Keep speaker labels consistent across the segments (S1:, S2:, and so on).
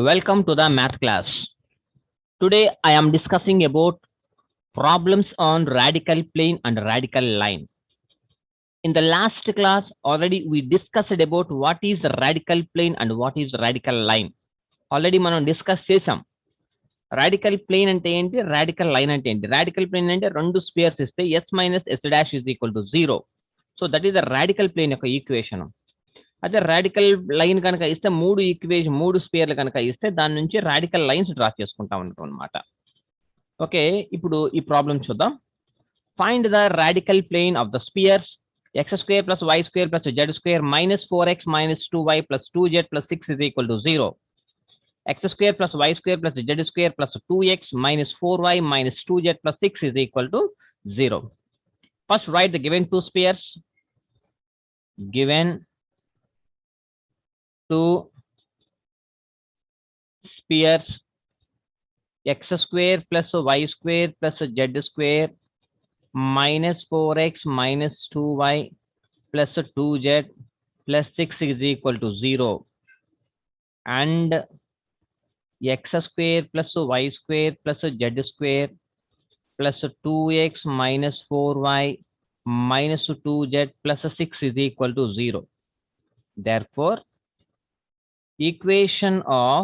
S1: Welcome to the math class. Today I am discussing about problems on radical plane and radical line. In the last class already we discussed about what is the radical plane and what is radical line. Already మనం discuss చేసాం. Radical plane అంటే ఏంటి, radical line అంటే ఏంటి. Radical plane అంటే రెండు spheres ఇస్తే s minus s dash is equal to 0. So that is the radical plane యొక్క ఈక్వేషన్. అదే రాడికల్ లైన్ కనుక ఇస్తే మూడు స్పియర్లు కనుక ఇస్తే దాని నుంచి రాడికల్ లైన్స్ డ్రా చేసుకుంటా ఉంటాం అనమాట. ఓకే, ఇప్పుడు ఈ ప్రాబ్లం చూద్దాం. Find the radical plane of the spheres x² plus y² plus z² minus 4x minus 2y plus 2z plus 6 is equal to 0. x² plus y² plus z² plus 2x minus 4y minus 2z plus 6 is equal to 0. First write the given two spheres. Given two spheres x² plus y² plus z² minus 4x minus 2y plus 2z plus 6 is equal to 0, and x² plus y² plus z² plus 2x minus 4y minus 2z plus 6 is equal to 0. Therefore, equation of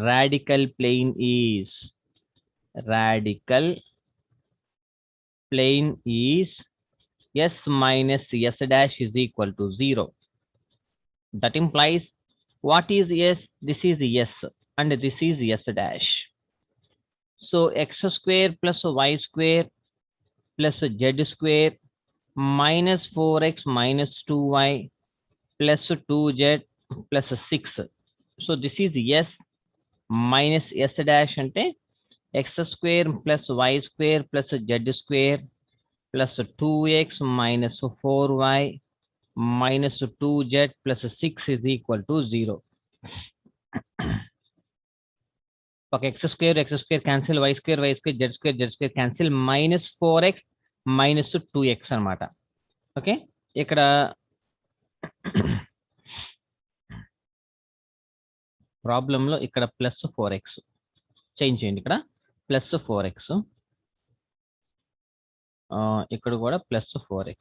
S1: radical plane is s minus s dash is equal to 0. That implies what is s? This is s and this is s dash. So x² plus y² plus z² minus 4x minus 2y plus 2z plus 6. So this is s minus s dash ante x² plus y² plus z² plus 2x minus 4y minus 2z plus 6 is equal to 0. Okay, x² cancel, y² z² cancel, minus 4x minus 2x అనమాట. Okay, ఇక్కడ ప్రాబ్లంలో ఇక్కడ plus 4x change చేయండి. ఇక్కడ plus 4x, ఇక్కడ కూడా plus 4x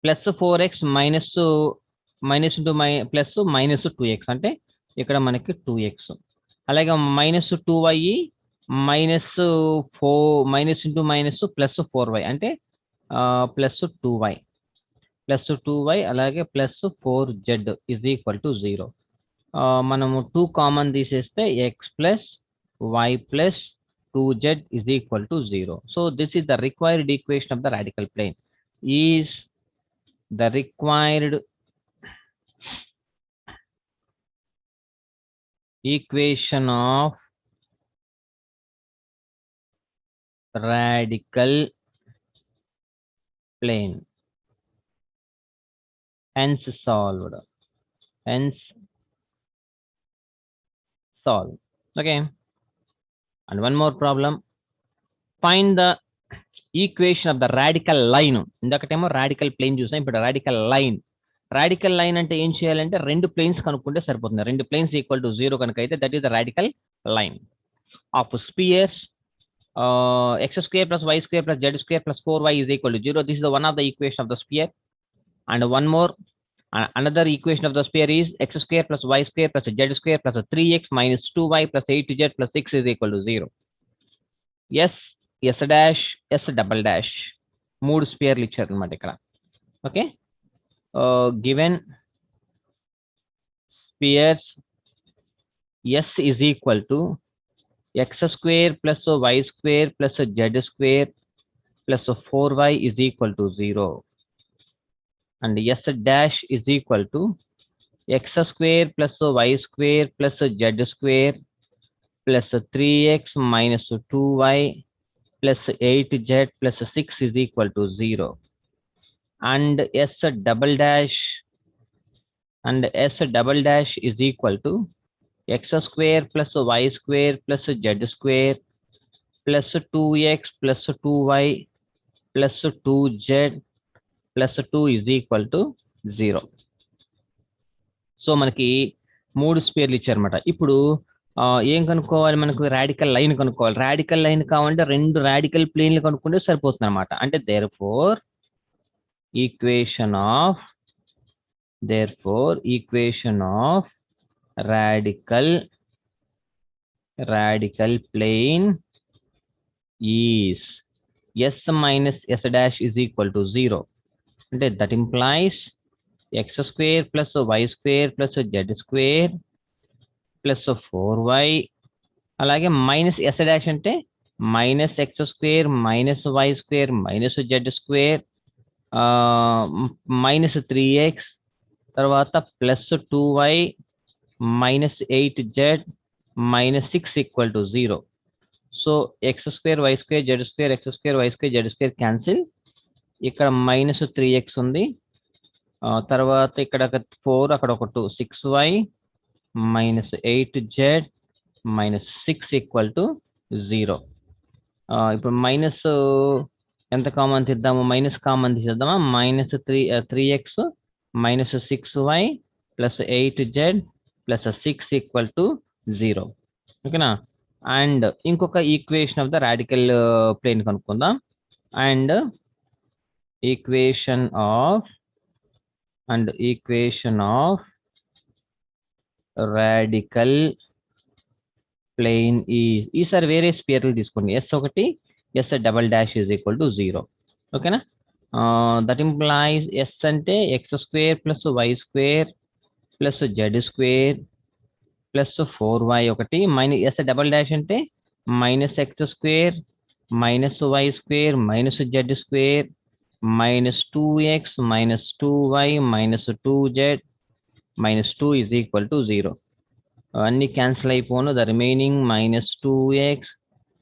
S1: plus 4x minus into plus minus 2x అంటే ఇక్కడ మనకి 2x, అలాగే minus 2y minus 4 minus into minus plus 4y అంటే ప్లస్ 2y అలాగే plus 4z is equal to 0. మనము 2 కామన్ తీసేస్తే x plus y plus 2z is equal to 0. So this is the required equation of the radical plane. Is the required equation of radical plane. Hence solved. Okay. And one more problem. Find the equation of the radical line. ఇందాకటేమో radical plane చూసాం, ఇప్పుడు radical line. Radical line అంటే ఏం చేయాలంటే రెండు planes కనుక్కుంటే సరిపోతుంది. రెండు ప్లేన్స్ ఈక్వల్ టు 0 కనుక అయితే that is the radical line of spheres x² plus y² plus z² plus 4y is equal to 0. This is the one of the equation of the sphere. And one more, another equation of the sphere is x² plus y² plus z² plus 3x minus 2y plus 8z plus 6 is equal to 0. s dash s double dash మూడు స్పియర్లు ఇచ్చారు అనమాట ఇక్కడ. Okay, given spheres s is equal to x² plus y² plus z² plus 4y is equal to 0, and s dash is equal to x² plus y² plus z² plus 3x minus 2y plus 8z plus 6 is equal to 0, and s double dash is equal to x² plus y² plus z² plus 2x plus 2y plus 2z plus 2 is equal to 0. So మనకి 3 స్పియర్లు ఇచ్చారన్నమాట. ఇప్పుడు ఏం కనుక్కోవాలి, మనకు radical line కనుక్కోవాలి. Radical line కావాలంటే 2 radical ప్లేన్లు కనుక్కుంటే సరిపోతుంది అనమాట. అంటే therefore equation of radical plane is s minus s dash is equal to 0. అంటే that implies x square plus y square plus z square plus 4y, అలాగే మైనస్ ఎస్ డాష్ అంటే minus x square minus y square minus z square minus 3x, తర్వాత plus 2y minus 8z minus 6 equal to 0. So x square y square z square x square y square z square cancel. ఇక్కడ minus 3x ఉంది, తర్వాత ఇక్కడ ఒక 4, అక్కడ ఒక 2, 6y minus 8z minus 6 equal to 0. ఇప్పుడు minus ఎంత కామన్ తీద్దాము, మైనస్ కామన్ తీసేద్దామా. Minus 3x minus 6y plus 8z plus 6 equal to 0. ఓకేనా. అండ్ ఇంకొక equation of the radical plane కనుక్కుందాం. And equation of radical plane ఈసారి వేరే స్పియర్లు తీసుకోండి. ఎస్ ఒకటి S double dash is equal to 0. ఓకేనా. దట్ ఇంప్లాయిస్ ఎస్ అంటే x square plus y square plus z square plus 4y ఒకటి, మైనస్ ఎస్ డబల్ డాష్ అంటే minus x square minus y square minus z square minus 2x minus 2y minus 2z minus 2 is equal to 0. అన్ని cancel అయిపోను. The remaining minus 2x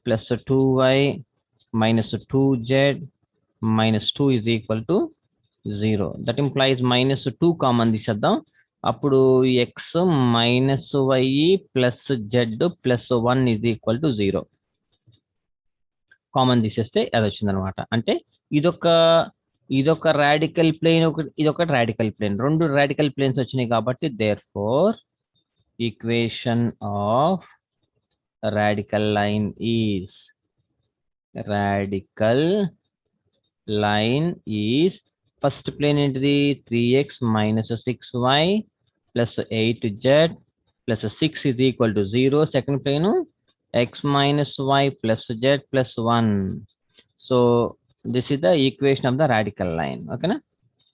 S1: plus 2y minus 2z minus 2 is equal to 0. That implies minus 2 common తీసేద్దాం. అప్పుడు x minus y plus z plus 1 is equal to 0. Common తీసేస్తే అది వచ్చిందనమాట. అంటే ఇదొక radical plane, ఇదొక రాడికల్ ప్లేన్, 2 రాడికల్ ప్లేన్స్ వచ్చినాయి కాబట్టి therefore equation of radical line is first plane ఏంటిది, 3x minus 6y plus 8z plus 6 is equal to 0. Second plane x minus y plus z plus 1. So this is the equation of the radical line. Okay na?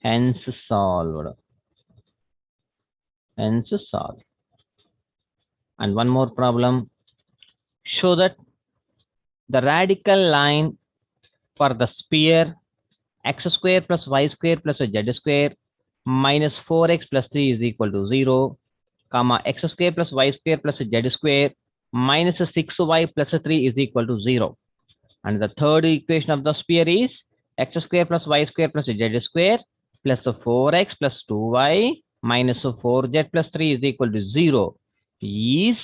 S1: Hence solved. And one more problem. Show that the radical line for the sphere x square plus y square plus z square minus 4x plus 3 is equal to 0, comma x square plus y square plus z square minus 6y plus 3 is equal to 0. And the third equation of the sphere is x square plus y square plus z square plus 4x plus 2y minus 4z plus 3 is equal to 0 is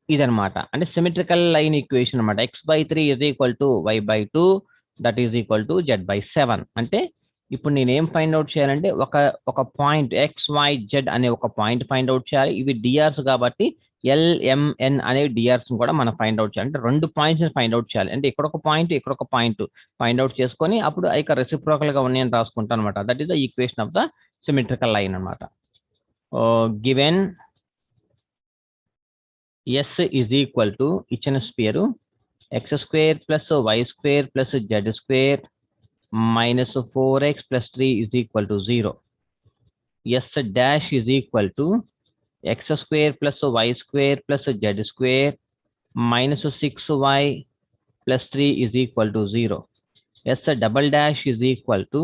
S1: ఇదనమాట. అంటే symmetrical line equation అనమాట. x/3 is equal to y/2 that is equal to z/7. అంటే ఇప్పుడు నేనేం find out చేయాలంటే ఒక point XYZ అనే ఒక పాయింట్ ఫైండ్ అవుట్ చేయాలి. ఇవి డిఆర్స్ కాబట్టి LMN అనే డిఆర్స్ కూడా మనం ఫైండ్ అవుట్ చేయాలి. అంటే 2 పాయింట్స్ ఫైండ్ అవుట్ చేయాలి. అంటే ఇక్కడ ఒక పాయింట్ ఫైండ్ అవుట్ చేసుకొని అప్పుడు ఇక రెసిప్రోకల్ గా ఉన్నాయని రాసుకుంటాం అనమాట. That is the equation of the symmetrical line అనమాట. Given S is equal to ఇచ్చిన sphere x square plus y square plus z square minus 4x plus 3 is equal to 0. S dash is equal to x square plus y square plus z square minus 6y plus 3 is equal to 0. S double dash is equal to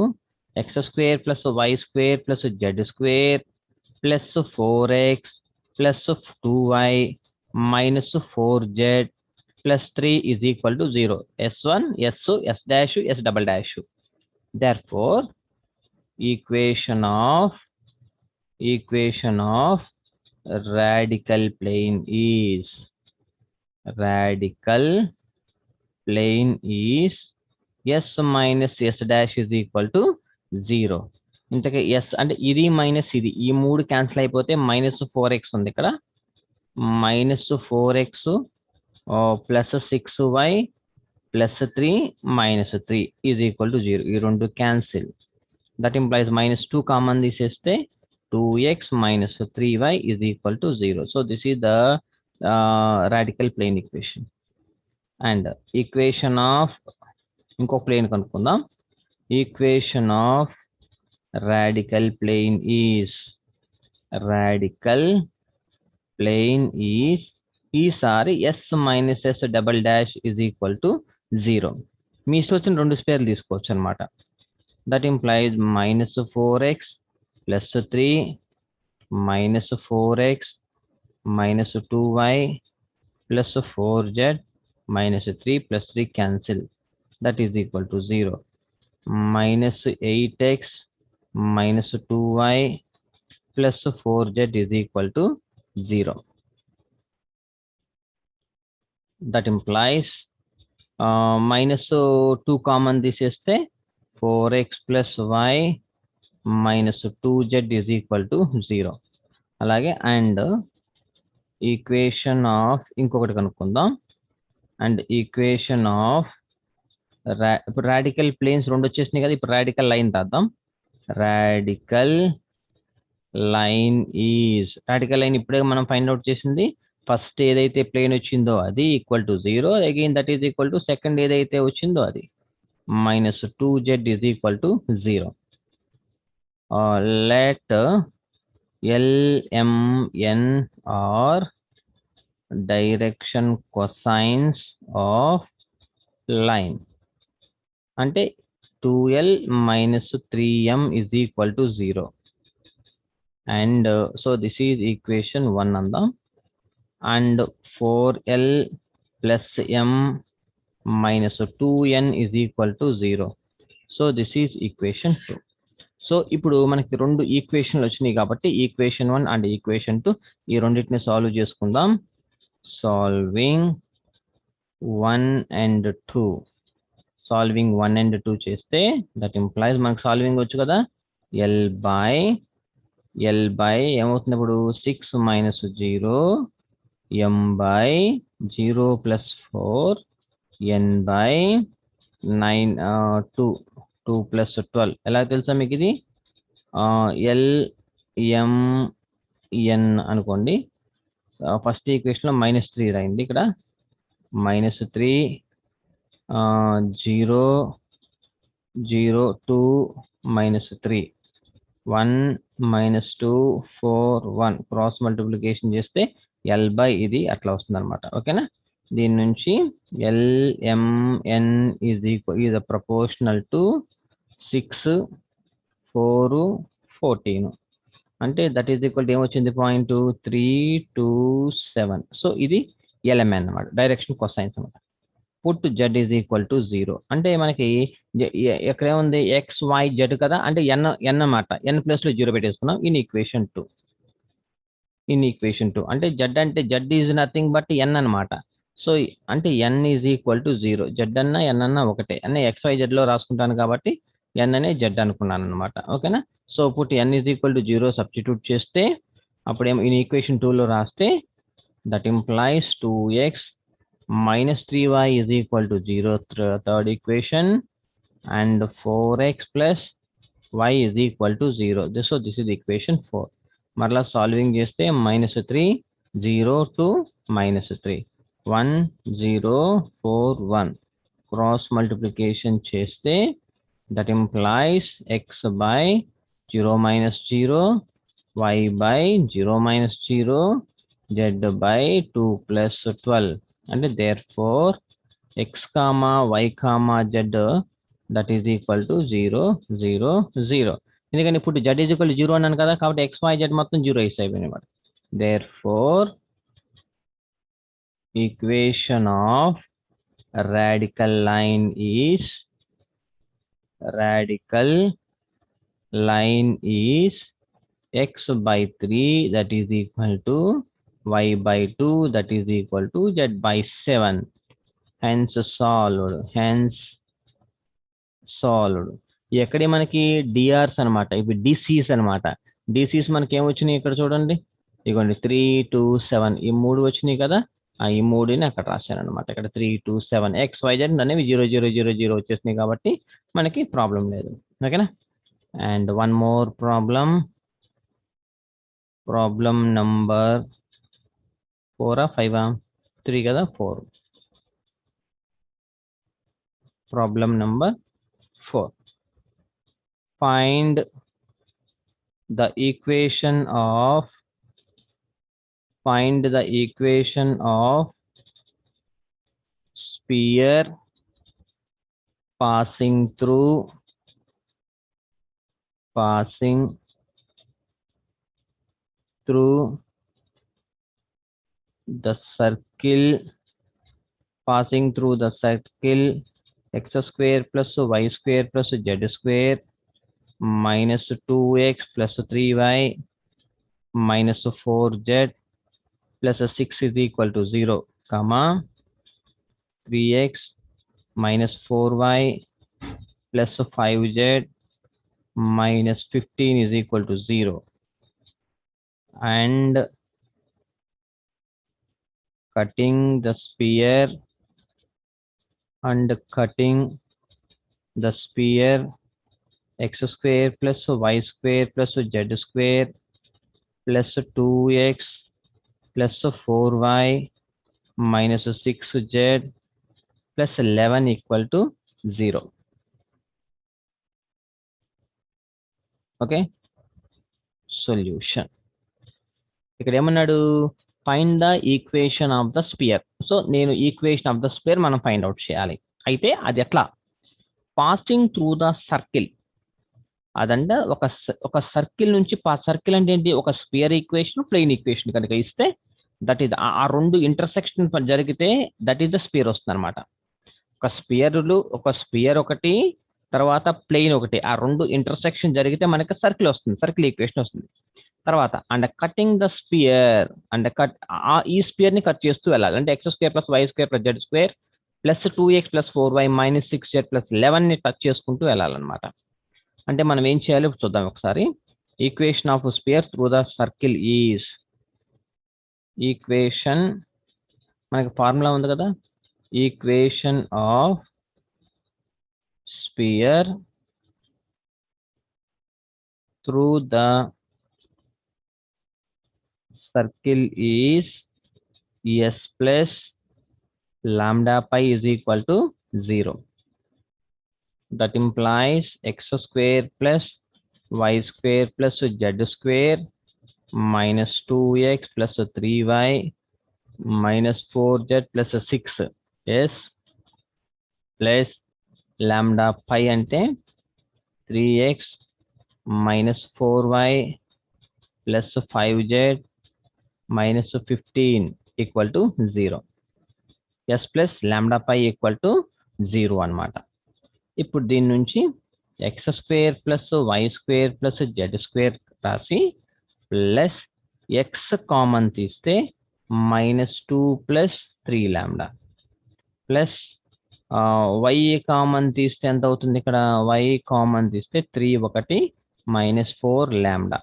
S1: x square plus y square plus z square plus 4x plus 2y minus 4z plus 3 is equal to 0. S1, S2, S dash, S double dash. Therefore, equation of radical plane is S minus S dash is equal to 0. ఇంతకీ S అంటే ఇది minus ఇది, ఈ 3 cancel అయిపోతే minus 4x ఉంది ఇక్కడ, minus 4x plus 6y plus 3 minus 3 is equal to 0. ఈ రెండు cancel. That implies minus 2 common తీసేస్తే 2x minus 3y is equal to 0. So this is the radical plane equation. And equation of ఇంకో plane కనుక్కుందాం. Equation of radical plane is ఈసారి s minus s double dash is equal to 0. మీ ఇష్టం వచ్చిన రెండు స్పేర్లు తీసుకోవచ్చు అనమాట. That implies minus 4x plus 3 minus 4x minus 2y plus 4z minus 3 plus 3 cancel. That is equal to 0. Minus 8x minus 2y plus 4z is equal to 0. That implies minus 2 common తీసేస్తే 4x plus y minus 2z is equal to 0. అలాగే and equation of ఇంకొకటి కనుక్కుందాం. And equation of ఇప్పుడు radical planes రెండు వచ్చేసినాయి కదా, ఇప్పుడు radical line రాద్దాం. రాడికల్ లైన్ ఇప్పుడే మనం ఫైండ్ అవుట్ చేసింది. ఫస్ట్ ఏదైతే ప్లేన్ వచ్చిందో అది equal to 0, again that is equal to second ఏదైతే వచ్చిందో అది minus 2z is equal to 0. Let LMN are direction cosines of line. అంటే 2l minus 3m is equal to 0. And so this is equation 1 andam. And 4l plus m minus 2n is equal to 0. So this is equation 2. So ఇప్పుడు మనకి రెండు ఈక్వేషన్లు వచ్చినాయి కాబట్టి equation 1 and equation 2 ఈ రెండింటిని solve చేసుకుందాం. సాల్వింగ్ 1 and 2 చేస్తే దట్ ఇంప్లైజ్ మనకి సాల్వింగ్ వచ్చు కదా, L by ఏమవుతుంది ఇప్పుడు 6 minus 0 m by 0 plus 4 n by 9 2 plus 12. ఎలా తెలుసా మీకు ఇది? LMN అనుకోండి. ఫస్ట్ ఈక్వేషన్ లో -3 రాయండి. ఇక్కడ -3 0 0 2 -3 1 -2 4 1 క్రాస్ మల్టిప్లికేషన్ చేస్తే L by ఇది అట్లా వస్తుంది అనమాట. ఓకేనా? దీని నుంచి LMN is proportional to 6 4 14 అంటే దట్ ఈస్ ఈక్వల్ టు ఏమొచ్చింది పాయింట్ 3 2 7. సో ఇది LMN అనమాట, డైరెక్షన్ కొసైన్స్ అనమాట. Put z is equal to 0 అంటే మనకి ఎక్కడ ఏముంది XYZ కదా, అంటే n అన్నమాట. n ప్లస్ లో 0 పెట్టేసుకున్నాం ఇన్ ఈక్వేషన్ 2. అంటే z అంటే z is nothing but n అనమాట. సో అంటే n is equal to 0. z అన్నా n అన్నా ఒకటే. అన్నీ XYZ లో రాసుకుంటాను కాబట్టి n అనే z అనుకున్నాను అనమాట. ఓకేనా? So put n is equal to 0 substitute చేస్తే అప్పుడు ఏమో ఈ ఈక్వేషన్ 2 లో రాస్తే that implies 2x minus 3y is equal to 0, third equation, and 4x plus y is equal to 0. So this is equation 4. మరలా సాల్వింగ్ చేస్తే -3 0 2 -3 1 0 4 1 క్రాస్ మల్టిప్లికేషన్ చేస్తే that implies x by 0 minus 0 y by 0 minus 0 z by 2 plus 12. అంటే therefore x comma y comma z that is equal to 0 0 0. ఎందుకంటే ఇప్పుడు z is equal to 0 అన్నాను కదా, కాబట్టి x y z మొత్తం 0 అయిపోయినాయి అన్నమాట. therefore equation of radical line is x by 3 that is equal to y by 2 that is equal to z by 7. Hence solved. ఎక్కడే మనకి డిఆర్స్ అనమాట, ఇప్పుడు డిసిస్ అనమాట. డిసిస్ మనకి ఏమొచ్చినాయి ఇక్కడ చూడండి, ఇదిగోండి 3 2 7 ఈ 3 వచ్చినాయి కదా, ఈ 3ని అక్కడ రాశాను అనమాట. ఇక్కడ 3 2 7 XYZ అనేవి 0 0 0 0 వచ్చేసినాయి కాబట్టి మనకి ప్రాబ్లం లేదు. ఓకేనా? And one more problem number 4 5 3 కదా 4. Problem number 4. Find the equation of sphere passing through the circle x square plus y square plus z square minus 2x plus 3y minus 4z plus 6 is equal to 0, comma 3x minus 4y plus 5z minus 15 is equal to 0, and cutting the sphere x square plus y square plus z square plus 2x plus 4y minus 6z plus 11 equal to 0. Okay, solution. ఇక్కడ ఏమన్నాడు? Find the equation of the spear. So నేను equation of the spear మనం find out చేయాలి. అయితే అది ఎట్లా? Passing through the circle. అదంటే ఒక సర్కిల్ నుంచి సర్కిల్ అంటే ఏంటి? ఒక స్పియర్ ఈక్వేషన్, ప్లెయిన్ ఈక్వేషన్ కనుక ఇస్తే దట్ ఈస్ ఆ రెండు ఇంటర్సెక్షన్ జరిగితే దట్ ఈస్ ద స్పియర్ వస్తుంది అనమాట. ఒక స్పియర్ ఒకటి, తర్వాత ప్లెయిన్ ఒకటి, ఆ రెండు ఇంటర్సెక్షన్ జరిగితే మనకి సర్కిల్ వస్తుంది, సర్కిల్ ఈక్వేషన్ వస్తుంది. తర్వాత అండ్ కటింగ్ ద స్పియర్, ఈ స్పియర్ ని కట్ చేస్తూ వెళ్ళాలి. అంటే x square plus y square plus z square plus 2x plus 4y minus 6z plus 11 ని టచ్ చేసుకుంటూ వెళ్ళాలన్నమాట. అంటే మనం ఏం చేయాలి చూద్దాం ఒకసారి. Equation of sphere through the circle is, equation మనకి ఫార్ములా ఉంది కదా, equation of sphere through the circle is s plus lambda pi is equal to 0. That implies x square plus y square plus z square minus 2x plus 3y minus 4z plus 6 yes plus lambda pi ante 3x minus 4y plus 5z minus 15 equal to 0. S plus lambda pi equal to 0 అన్నమాట. ఇప్పుడు దీని నుంచి x square plus y square plus z square రాసి plus x common తీస్తే minus 2 plus 3 lambda plus y common తీస్తే ఎంత అవుతుంది? ఇక్కడ y కామన్ తీస్తే 3 1 minus 4 lambda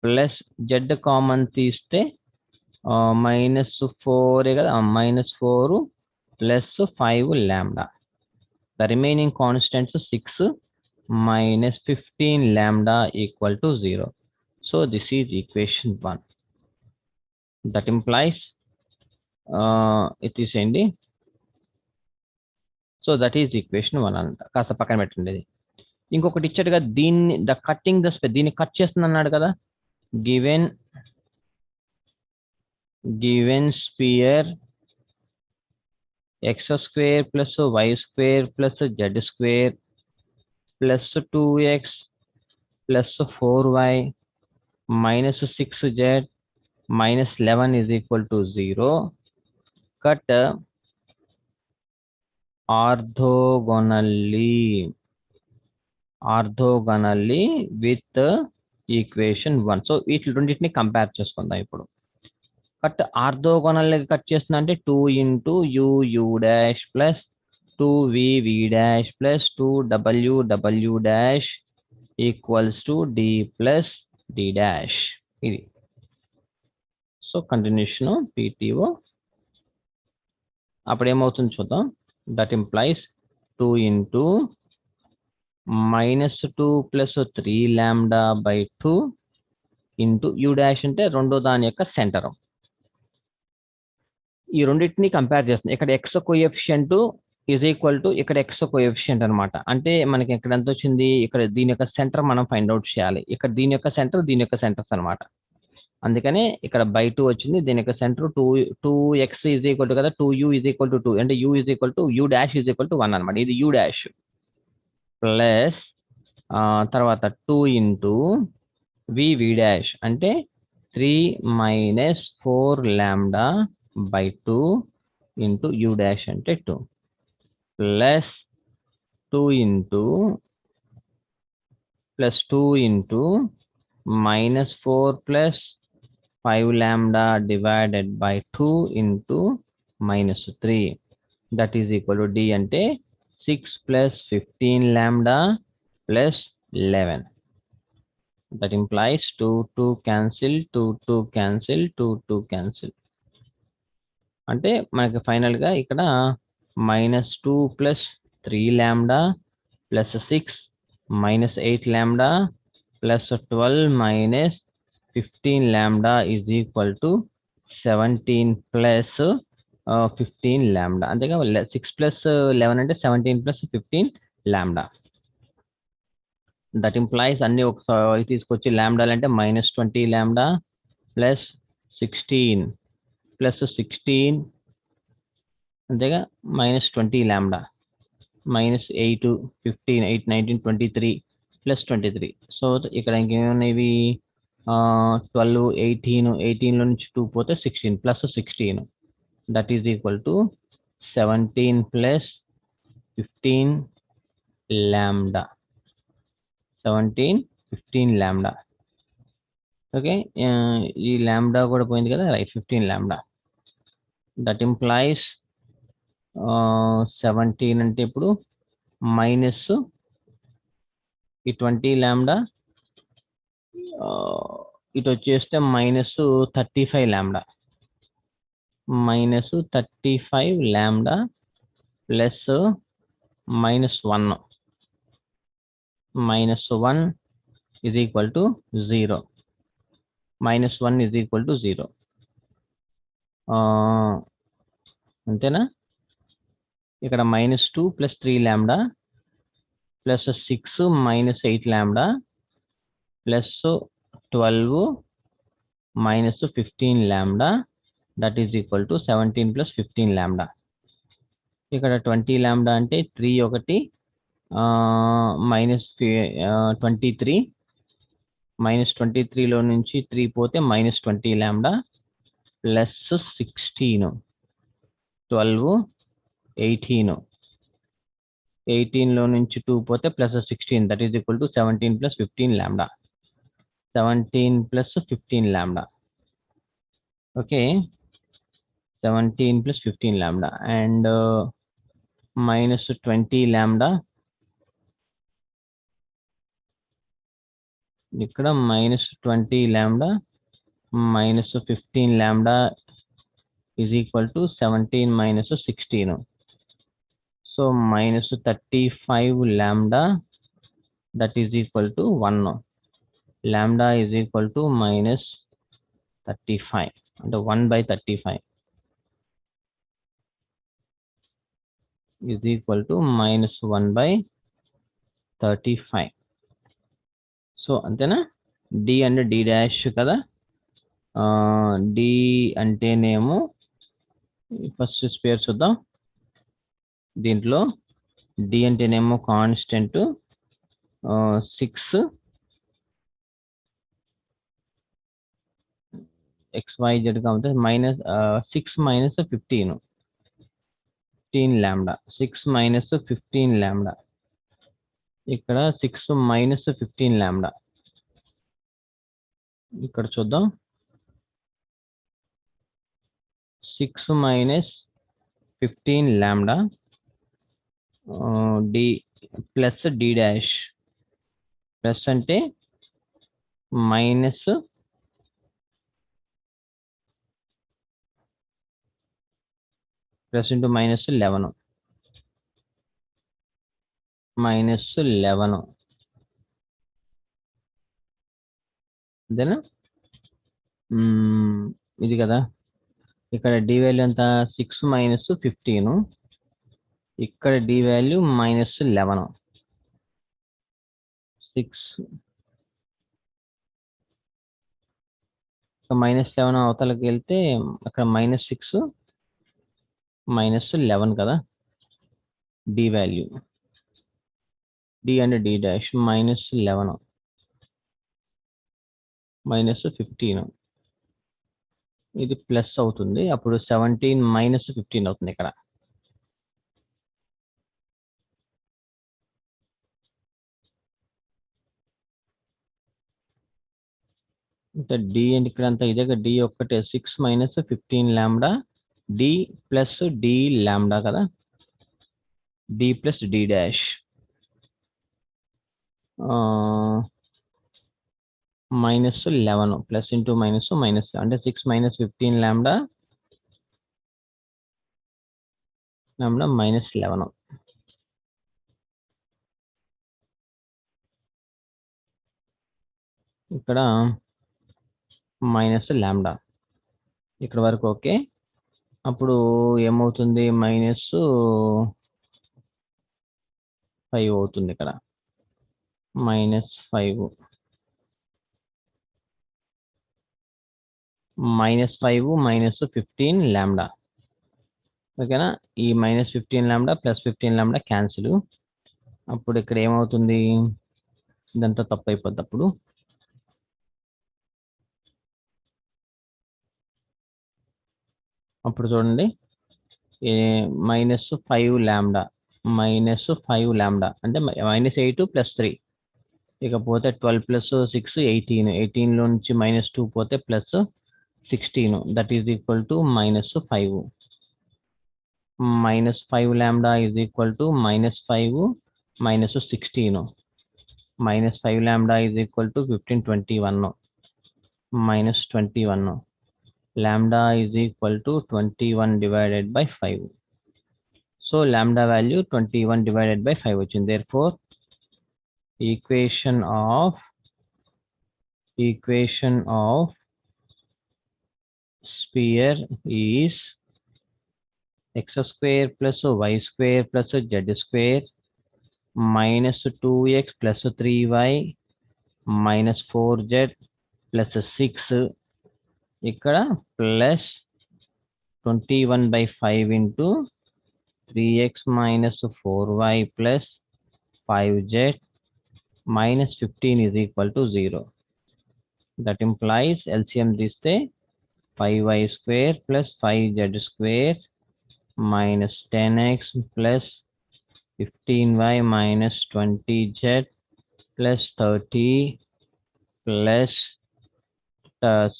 S1: plus z common తీస్తే మైనస్ 4 కదా, minus 4 plus 5 lambda. The remaining constants 6 minus 15 lambda equal to 0. So this is equation 1. That implies it is ఏంటి? So that is equation 1 అంట. కాస్త పక్కన పెట్టండి. ఇంకొకటి ఇచ్చాడుగా, దీన్ని ద కట్టింగ్ ద స్పేస్, దీన్ని కట్ చేస్తుంది అన్నాడు కదా. Given sphere x square plus y square plus z square plus 2x plus 4y minus 6z minus 11 is equal to 0. Cut orthogonally with equation 1. So వీటి రెండింటిని కంపేర్ చేసుకుందాం ఇప్పుడు. Cut orthogonal cut చేస్తున్నా అంటే 2 into u dash plus 2v dash plus 2w dash equals to d plus d dash. ఇది so continuation PTO అప్పుడు ఏమవుతుంది చూద్దాం. That implies 2 into -2 + 3 lambda by 2 into u dash అంటే రెండో దాని యొక్క సెంటర్. ఈ రెండింటిని కంపేర్ చేస్తుంది. ఇక్కడ x coefficient is equal to ఇక్కడ x కోఎఫిషియంట్ అనమాట. అంటే మనకి ఇక్కడ ఎంత వచ్చింది, ఇక్కడ దీని యొక్క సెంటర్ మనం ఫైండ్ అవుట్ చేయాలి. ఇక్కడ దీని యొక్క సెంటర్, దీని యొక్క సెంటర్స్ అనమాట. అందుకనే ఇక్కడ బై 2 వచ్చింది. దీని యొక్క centre 2x is equal to కదా 2u ఈజ్ ఈక్వల్ టు 2 అంటే u is equal to u dash is equal to 1 అనమాట. ఇది u డాష్ ప్లస్ తర్వాత 2 into v డాష్ అంటే 3 - 4 lambda by 2 into u dash అంటే 2 plus 2 into -4 plus 5 lambda divided by 2 into -3 that is equal to d అంటే 6 plus 15 lambda plus 11. That implies 2 cancel, 2 cancel, 2 cancel. అంటే మనకి final గా ఇక్కడ -2 plus 3 lambda plus 6 -8 lambda plus 12 minus 15 lambda is equal to 17 plus 15 lambda. అంతేగా 6 plus 11 అంటే 17 plus 15 lambda. That implies అన్ని ఒకసారి తీసుకొచ్చి lambda అంటే -20 lambda plus 16 plus 16 అంతేగా -20 lambda -8 15 8 19 23 plus 23. సో ఇక్కడ ఇంకేమున్నాయి 12 18 లో నుంచి 2 పోతే 16 plus 16 that is equal to 17 plus 15 lambda 17 15 lambda. Okay, ఈ lambda కూడా పోయింది కదా, రైట్ 15 lambda. దట్ ఇంప్లైస్ 17 అంటే ఇప్పుడు మైనస్ ఈ 20 lambda ఇటు వచ్చేస్తే -35 lambda -35 lambda plus -1 -1 is equal to 0 -1 is equal to 0 అంతేనా. ఇక్కడ -2 plus 3 lambda plus 6 -8 lambda plus 12 minus 15 lambda that is equal to 17 plus 15 lambda. ఇక్కడ 20 lambda అంటే 3 ఒకటి -23 -23 లో నుంచి 3 పోతే -20 lambda plus 16 12 18 లో నుంచి 2 పోతే plus 16 that is equal to 17 plus 15 lambda 17 plus 15 lambda. Okay, 17 plus 15 lambda and -20 lambda ఇక్కడ -20 lambda -15 lambda is equal to 17 minus 16. So -35 lambda that is equal to 1. Lambda is equal to -35 and 1/35 is equal to -1/35. So అంతేనా. D అంటే D dash కదా, D అంటేనేమో first spare చూద్దాం. దీంట్లో D అంటేనేమో constant 6 XYZ కాబట్టి -6 - 15 lambda 6 - 15 lambda ఇక్కడ 6 - 15 lambda ఇక్కడ చూద్దాం. 6 - 15 lambda D plus D dash plus అంటే ప్లస్ ఇంటూ మైనస్ 11 మైనస్ 11 అంతేనా? ఇది కదా, ఇక్కడ డి వాల్యూ ఎంత, 6 మైనస్ 15, ఇక్కడ డి వాల్యూ మైనస్ 11. 6 మైనస్ 11 అవతలకి వెళ్తే అక్కడ మైనస్ 6 మైనస్ 11 కదా, డి వాల్యూ, డి అంటే డి డాష్, మైనస్ 11 మైనస్ 15, ఇది ప్లస్ అవుతుంది, అప్పుడు 17 మైనస్ 15 అవుతుంది ఇక్కడ. ఇంకా డి అంటే ఇక్కడ అంతా ఇదే, డి ఒక్కటే, 6 minus 15 lambda d plus d lambda కదా, d plus D dash minus 11 plus into minus minus అంటే 6 మైనస్ 15 లాంబ్డా మైనస్ 11. ఇక్కడ మైనస్ లాంబ్డా ఇక్కడ వరకు ఓకే. అప్పుడు ఏమవుతుంది, మైనస్ 5 అవుతుంది ఇక్కడ, మైనస్ 5 మైనస్ 5 మైనస్ 15 లాంబ్డా. ఓకేనా, ఈ minus 15 lambda plus 15 lambda cancel. అప్పుడు ఇక్కడ ఏమవుతుంది, ఇదంతా తప్పు అయిపోద్ది. అప్పుడు చూడండి, మైనస్ 5 లాంబ్డా మైనస్ 5 లాంబ్డా అంటే మైనస్ 8 ప్లస్ 3, ఇకపోతే 12 ప్లస్ 6 18, 18లో నుంచి మైనస్ 2 పోతే plus 16, that is equal to minus 5. Minus 5 lambda is equal to minus 5 minus 16, minus 5 lambda is equal to 15 21 minus 21, lambda is equal to 21 divided by 5. So lambda value 21 divided by 5 వచ్చింది. Therefore equation of sphere is x square plus y square plus z square minus 2x plus 3y minus 4z plus 6 ఇక్కడ plus 21 by 5 into 3x minus 4y plus 5z minus 15 is equal to 0. That implies LCM తీస్తే 5y square plus 5z square minus 10x plus 15y minus 20z plus 30 plus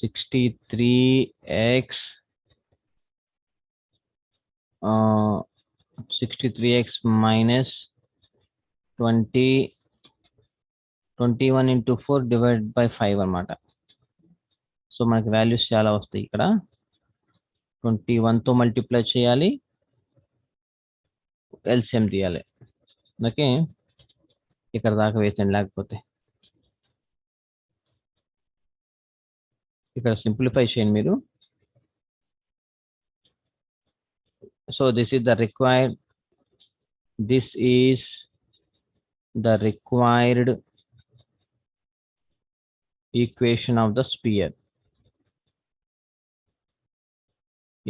S1: 63x 63x minus 21 into 4 divided by 5 అన్నమాట. So మనకి values చాలా వస్తాయి. ఇక్కడ 21తో multiply చేయాలి, LCM తీయాలి. Okay, ఇక్కడ దాకా వేసాను, లేకపోతే ఇక్కడ సింప్లిఫై చేయండి మీరు. So this is the required equation of the sphere.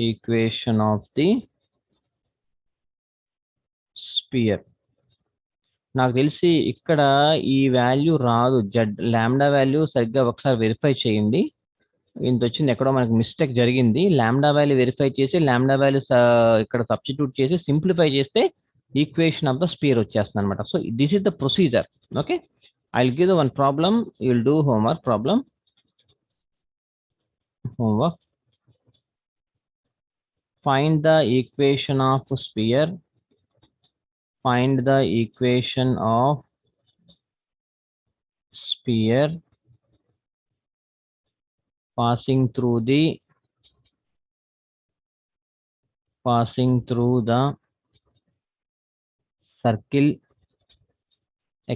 S1: Equation of the sphere. నాకు తెలిసి ఇక్కడ ఈ వాల్యూ రాదు, జెడ్ లాంబ్డా వాల్యూ సరిగ్గా ఒకసారి వెరిఫై చేయండి. ఇంత వచ్చింది, ఎక్కడో మనకి మిస్టేక్ జరిగింది. లాంబ్డా వాల్యూ వెరిఫై చేసి లాంబ్డా వాల్యూ ఇక్కడ సబ్స్టిట్యూట్ చేసి సింప్లిఫై చేస్తే ఈక్వేషన్ ఆఫ్ ద స్పియర్ వచ్చేస్తుంది అనమాట. So this is the procedure. Okay, I will give the one problem, you will do homework problem. Homework. Find the equation of sphere. Find the equation of sphere passing through the passing through the circle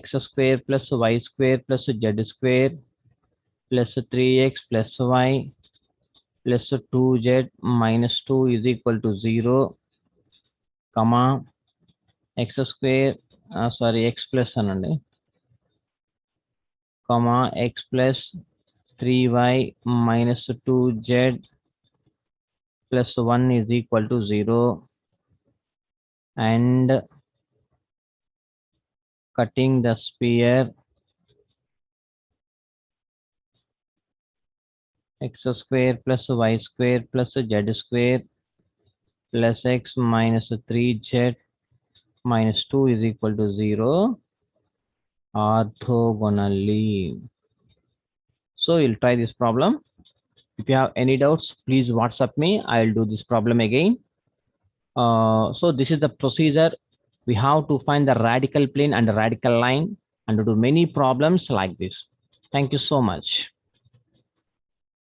S1: x square plus y square plus z square plus 3x plus y plus 2z minus 2 is equal to 0, comma x square x plus anandi, comma x plus 3y minus 2z plus 1 is equal to 0, and cutting the sphere x square plus y square plus z square plus x minus 3z minus 2 is equal to 0 orthogonally. So you'll try this problem. If you have any doubts, please WhatsApp me. I'll do this problem again. So this is the procedure. We have to find the radical plane and the radical line and do many problems like this. Thank you so much.